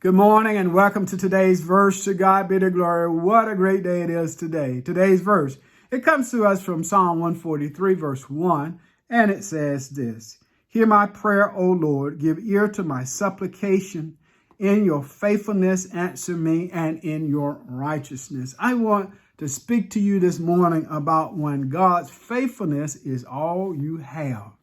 Good morning and welcome to today's verse. To God be the glory. What a great day it is today. Today's verse, it comes to us from Psalm 143, verse 1, and it says this: Hear my prayer, O Lord, give ear to my supplication. In your faithfulness, answer me, and in your righteousness. I want to speak to you this morning about when God's faithfulness is all you have.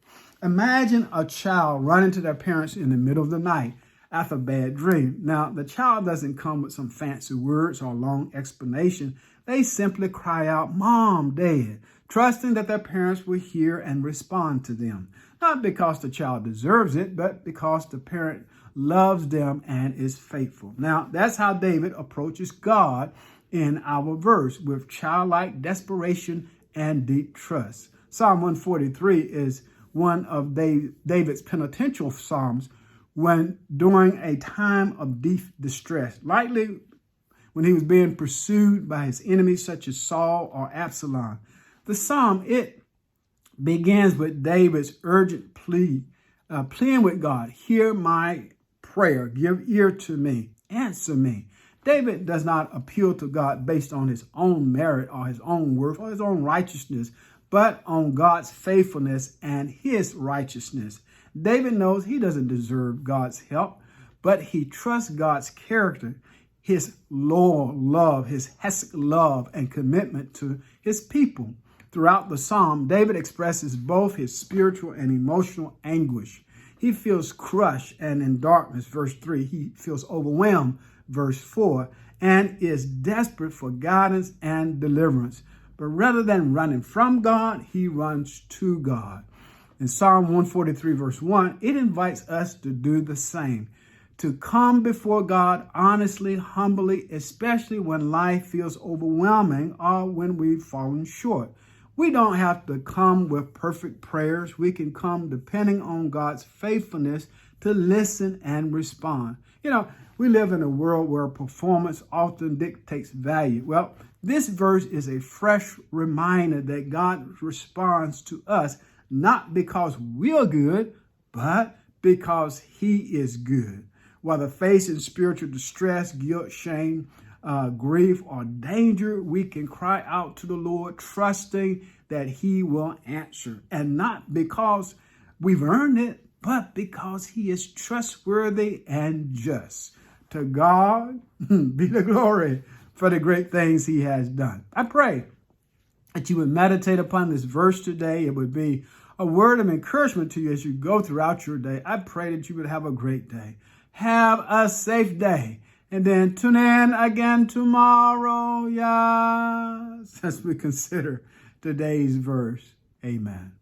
Imagine a child running to their parents in the middle of the night after a bad dream. Now, the child doesn't come with some fancy words or long explanation. They simply cry out, "Mom, Dad," trusting that their parents will hear and respond to them. Not because the child deserves it, but because the parent loves them and is faithful. Now, that's how David approaches God in our verse, with childlike desperation and deep trust. Psalm 143 is one of David's penitential psalms when during a time of deep distress, likely when he was being pursued by his enemies such as Saul or Absalom. The psalm, it begins with David's urgent plea, pleading with God, "Hear my prayer, give ear to me, answer me." David does not appeal to God based on his own merit or his own worth or his own righteousness, but on God's faithfulness and his righteousness. David knows he doesn't deserve God's help, but he trusts God's character, his loyal love, his hesed love and commitment to his people. Throughout the psalm, David expresses both his spiritual and emotional anguish. He feels crushed and in darkness, verse 3. He feels overwhelmed, verse 4, and is desperate for guidance and deliverance. But rather than running from God, he runs to God. In Psalm 143, verse 1, it invites us to do the same, to come before God honestly, humbly, especially when life feels overwhelming or when we've fallen short. We don't have to come with perfect prayers. We can come depending on God's faithfulness to listen and respond. You know, we live in a world where performance often dictates value. Well, this verse is a fresh reminder that God responds to us not because we're good, but because he is good. Whether facing spiritual distress, guilt, shame, grief, or danger, we can cry out to the Lord, trusting that he will answer. And not because we've earned it, but because he is trustworthy and just. To God be the glory for the great things he has done. I pray that you would meditate upon this verse today. It would be a word of encouragement to you as you go throughout your day. I pray that you would have a great day. Have a safe day. And then tune in again tomorrow, yes, as we consider today's verse. Amen.